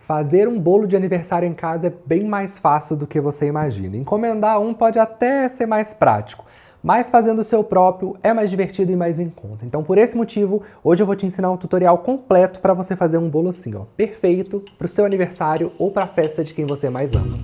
Fazer um bolo de aniversário em casa é bem mais fácil do que você imagina. Encomendar um pode até ser mais prático, mas fazendo o seu próprio é mais divertido e mais em conta. Então, por esse motivo, hoje eu vou te ensinar um tutorial completo para você fazer um bolo assim, ó, perfeito para o seu aniversário ou para a festa de quem você mais ama.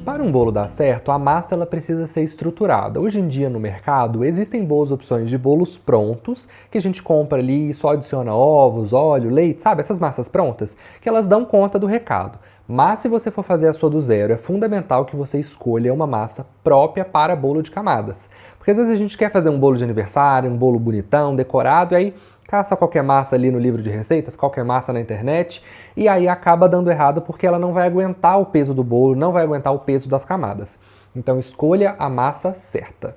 Para um bolo dar certo, a massa ela precisa ser estruturada. Hoje em dia no mercado existem boas opções de bolos prontos, que a gente compra ali e só adiciona ovos, óleo, leite, sabe? Essas massas prontas, que elas dão conta do recado. Mas se você for fazer a sua do zero, é fundamental que você escolha uma massa própria para bolo de camadas. Porque às vezes a gente quer fazer um bolo de aniversário, um bolo bonitão, decorado, e aí caça qualquer massa ali no livro de receitas, qualquer massa na internet, e aí acaba dando errado porque ela não vai aguentar o peso do bolo, não vai aguentar o peso das camadas. Então escolha a massa certa.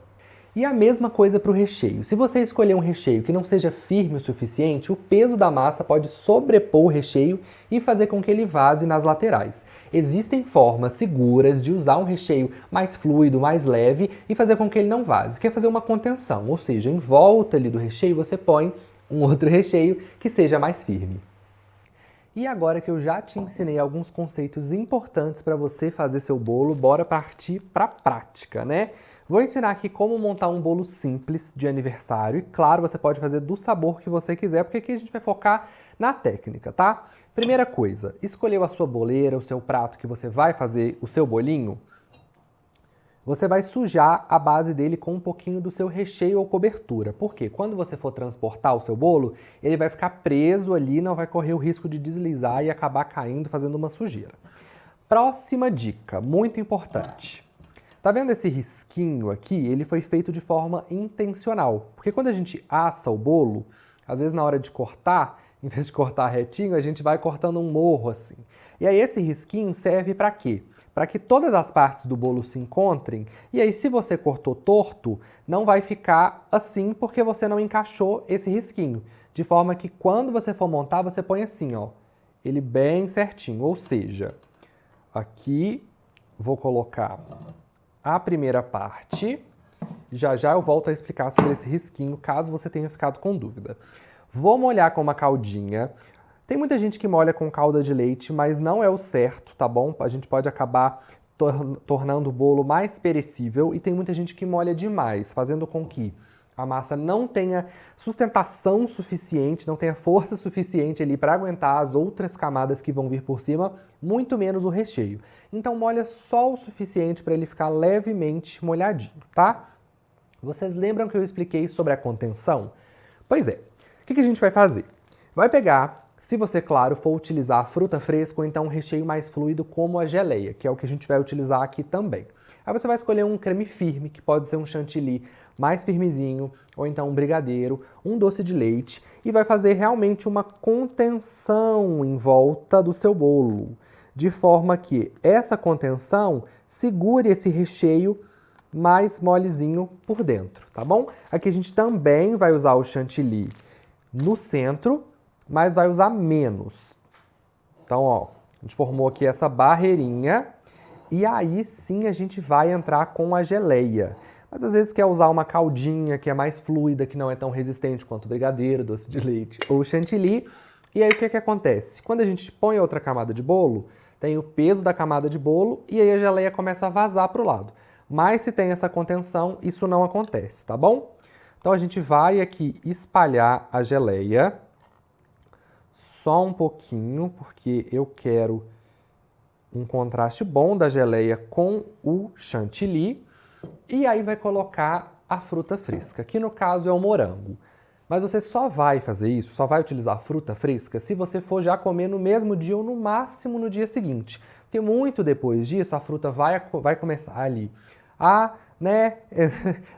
E a mesma coisa para o recheio. Se você escolher um recheio que não seja firme o suficiente, o peso da massa pode sobrepor o recheio e fazer com que ele vaze nas laterais. Existem formas seguras de usar um recheio mais fluido, mais leve e fazer com que ele não vaze. Quer fazer uma contenção, ou seja, em volta ali do recheio você põe um outro recheio que seja mais firme. E agora que eu já te ensinei alguns conceitos importantes para você fazer seu bolo, bora partir para a prática, né? Vou ensinar aqui como montar um bolo simples de aniversário e claro, você pode fazer do sabor que você quiser, porque aqui a gente vai focar na técnica, tá? Primeira coisa, escolheu a sua boleira, o seu prato que você vai fazer o seu bolinho? Você vai sujar a base dele com um pouquinho do seu recheio ou cobertura. Por quê? Quando você for transportar o seu bolo, ele vai ficar preso ali, não vai correr o risco de deslizar e acabar caindo, fazendo uma sujeira. Próxima dica, muito importante. Tá vendo esse risquinho aqui? Ele foi feito de forma intencional. Porque quando a gente assa o bolo, às vezes na hora de cortar, em vez de cortar retinho, a gente vai cortando um morro assim. E aí esse risquinho serve para quê? Para que todas as partes do bolo se encontrem, e aí se você cortou torto, não vai ficar assim porque você não encaixou esse risquinho. De forma que quando você for montar, você põe assim, ó, ele bem certinho. Ou seja, aqui vou colocar a primeira parte, já já eu volto a explicar sobre esse risquinho, caso você tenha ficado com dúvida. Vou molhar com uma caldinha. Tem muita gente que molha com calda de leite, mas não é o certo, tá bom? A gente pode acabar tornando o bolo mais perecível e tem muita gente que molha demais, fazendo com que a massa não tenha sustentação suficiente, não tenha força suficiente ali para aguentar as outras camadas que vão vir por cima, muito menos o recheio. Então molha só o suficiente para ele ficar levemente molhadinho, tá? Vocês lembram que eu expliquei sobre a contenção? Pois é. O que a gente vai fazer? Vai pegar, se você, claro, for utilizar a fruta fresca ou então um recheio mais fluido como a geleia, que é o que a gente vai utilizar aqui também. Aí você vai escolher um creme firme, que pode ser um chantilly mais firmezinho, ou então um brigadeiro, um doce de leite, e vai fazer realmente uma contenção em volta do seu bolo, de forma que essa contenção segure esse recheio mais molezinho por dentro, tá bom? Aqui a gente também vai usar o chantilly no centro, mas vai usar menos. Então, ó, a gente formou aqui essa barreirinha e aí sim a gente vai entrar com a geleia. Mas às vezes quer usar uma caldinha que é mais fluida, que não é tão resistente quanto o brigadeiro, doce de leite ou chantilly. E aí o que que acontece? Quando a gente põe outra camada de bolo, tem o peso da camada de bolo e aí a geleia começa a vazar para o lado. Mas se tem essa contenção, isso não acontece, tá bom? Então a gente vai aqui espalhar a geleia, só um pouquinho, porque eu quero um contraste bom da geleia com o chantilly, e aí vai colocar a fruta fresca, que no caso é o morango. Mas você só vai fazer isso, só vai utilizar fruta fresca se você for já comer no mesmo dia ou no máximo no dia seguinte. Porque muito depois disso a fruta vai começar ali a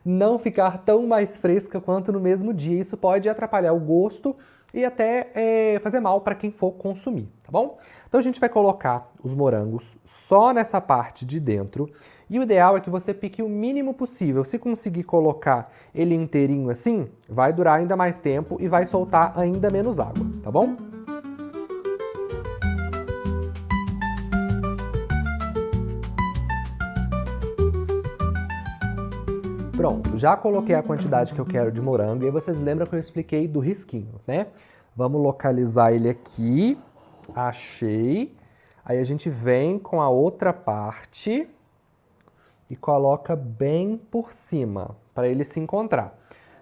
não ficar tão mais fresca quanto no mesmo dia. Isso pode atrapalhar o gosto e até fazer mal para quem for consumir, tá bom? Então a gente vai colocar os morangos só nessa parte de dentro e o ideal é que você pique o mínimo possível. Se conseguir colocar ele inteirinho assim, vai durar ainda mais tempo e vai soltar ainda menos água, tá bom? Pronto, já coloquei a quantidade que eu quero de morango e aí vocês lembram que eu expliquei do risquinho, né? Vamos localizar ele aqui. Achei. Aí a gente vem com a outra parte e coloca bem por cima, para ele se encontrar.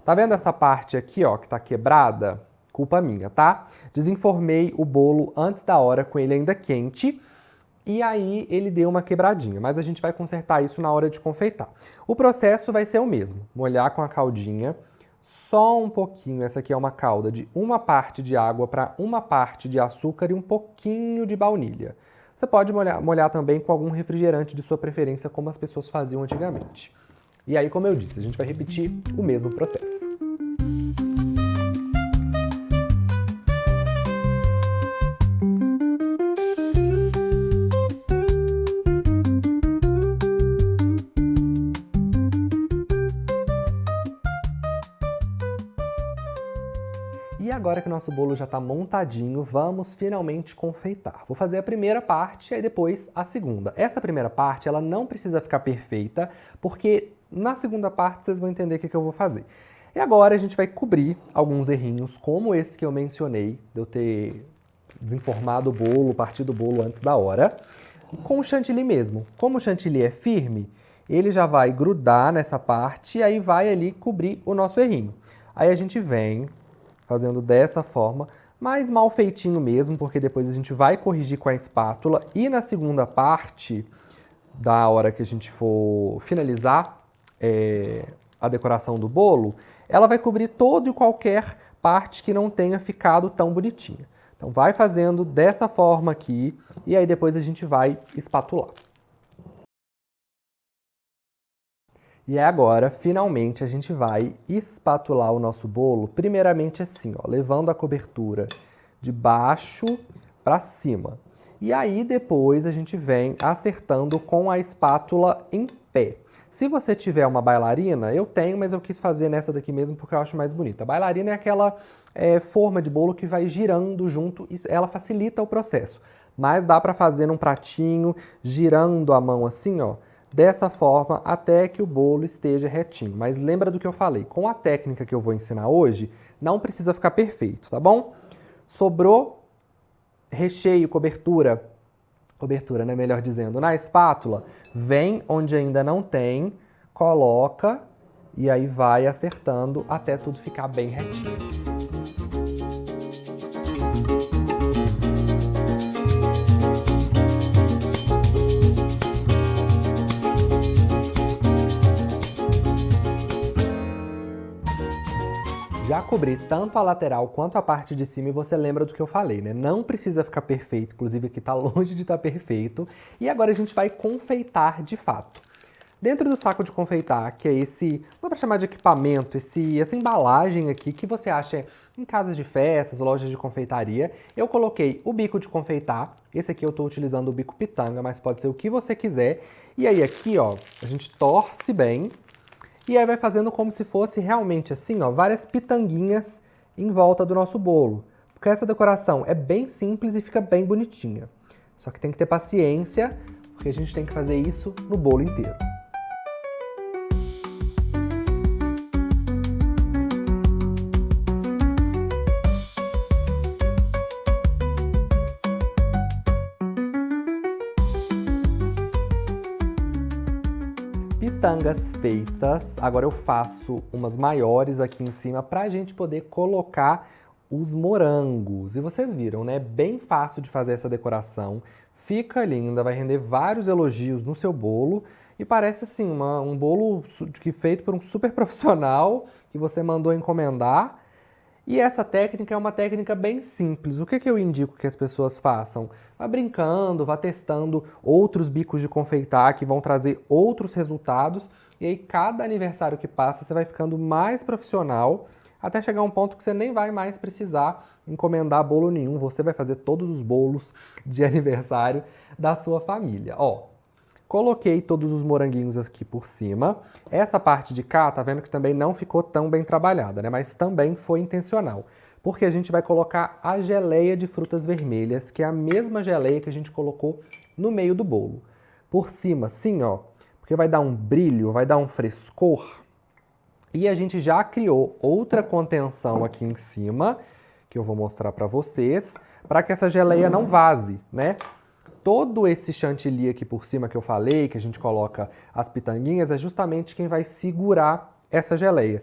Tá vendo essa parte aqui, ó, que tá quebrada? Culpa minha, tá? Desenformei o bolo antes da hora com ele ainda quente e aí ele deu uma quebradinha, mas a gente vai consertar isso na hora de confeitar. O processo vai ser o mesmo, molhar com a caldinha, só um pouquinho, essa aqui é uma calda de uma parte de água para uma parte de açúcar e um pouquinho de baunilha. Você pode molhar também com algum refrigerante de sua preferência, como as pessoas faziam antigamente. E aí, como eu disse, a gente vai repetir o mesmo processo. E agora que o nosso bolo já está montadinho, vamos finalmente confeitar. Vou fazer a primeira parte e aí depois a segunda. Essa primeira parte, ela não precisa ficar perfeita, porque na segunda parte vocês vão entender o que eu vou fazer. E agora a gente vai cobrir alguns errinhos, como esse que eu mencionei, de eu ter desenformado o bolo, partido o bolo antes da hora, com o chantilly mesmo. Como o chantilly é firme, ele já vai grudar nessa parte e aí vai ali cobrir o nosso errinho. Aí a gente vem fazendo dessa forma, mais mal feitinho mesmo, porque depois a gente vai corrigir com a espátula e na segunda parte, da hora que a gente for finalizar a decoração do bolo, ela vai cobrir toda e qualquer parte que não tenha ficado tão bonitinha. Então vai fazendo dessa forma aqui e aí depois a gente vai espatular. E agora, finalmente, a gente vai espatular o nosso bolo, primeiramente assim, ó, levando a cobertura de baixo para cima. E aí, depois, a gente vem acertando com a espátula em pé. Se você tiver uma bailarina, eu tenho, mas eu quis fazer nessa daqui mesmo porque eu acho mais bonita. A bailarina é aquela forma de bolo que vai girando junto, e ela facilita o processo. Mas dá para fazer num pratinho, girando a mão assim, ó, dessa forma até que o bolo esteja retinho. Mas lembra do que eu falei, com a técnica que eu vou ensinar hoje, não precisa ficar perfeito, tá bom? Sobrou recheio, cobertura, né, melhor dizendo, na espátula, vem onde ainda não tem, coloca e aí vai acertando até tudo ficar bem retinho. Já cobri tanto a lateral quanto a parte de cima e você lembra do que eu falei, né? Não precisa ficar perfeito, inclusive aqui tá longe de estar perfeito. E agora a gente vai confeitar de fato. Dentro do saco de confeitar, que é esse, não dá pra chamar de equipamento, essa embalagem aqui que você acha em casas de festas, lojas de confeitaria, eu coloquei o bico de confeitar. Esse aqui eu tô utilizando o bico pitanga, mas pode ser o que você quiser. E aí aqui, ó, a gente torce bem. E aí vai fazendo como se fosse realmente assim, ó, várias pitanguinhas em volta do nosso bolo. Porque essa decoração é bem simples e fica bem bonitinha. Só que tem que ter paciência, porque a gente tem que fazer isso no bolo inteiro. Pitangas feitas, agora eu faço umas maiores aqui em cima para a gente poder colocar os morangos. E vocês viram, né? Bem fácil de fazer essa decoração, fica linda, vai render vários elogios no seu bolo e parece assim um bolo feito por um super profissional que você mandou encomendar. E essa técnica é uma técnica bem simples. O que eu indico que as pessoas façam? Vá brincando, vá testando outros bicos de confeitar que vão trazer outros resultados. E aí, cada aniversário que passa, você vai ficando mais profissional até chegar a um ponto que você nem vai mais precisar encomendar bolo nenhum. Você vai fazer todos os bolos de aniversário da sua família. Ó, coloquei todos os moranguinhos aqui por cima. Essa parte de cá, tá vendo que também não ficou tão bem trabalhada, né? Mas também foi intencional. Porque a gente vai colocar a geleia de frutas vermelhas, que é a mesma geleia que a gente colocou no meio do bolo. Por cima, assim, ó, porque vai dar um brilho, vai dar um frescor. E a gente já criou outra contenção aqui em cima, que eu vou mostrar para vocês, para que essa geleia não vaze, né? Todo esse chantilly aqui por cima que eu falei, que a gente coloca as pitanguinhas, é justamente quem vai segurar essa geleia.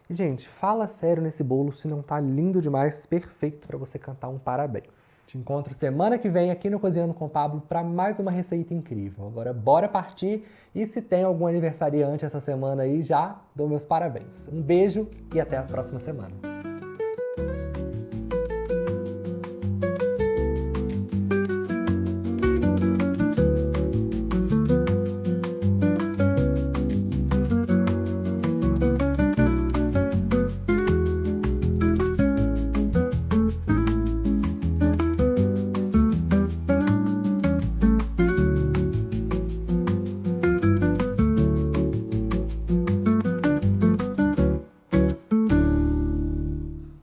E, gente, fala sério nesse bolo, se não tá lindo demais, perfeito para você cantar um parabéns. Te encontro semana que vem aqui no Cozinhando com o Pablo para mais uma receita incrível. Agora bora partir e se tem algum aniversariante essa semana aí, já dou meus parabéns. Um beijo e até a próxima semana.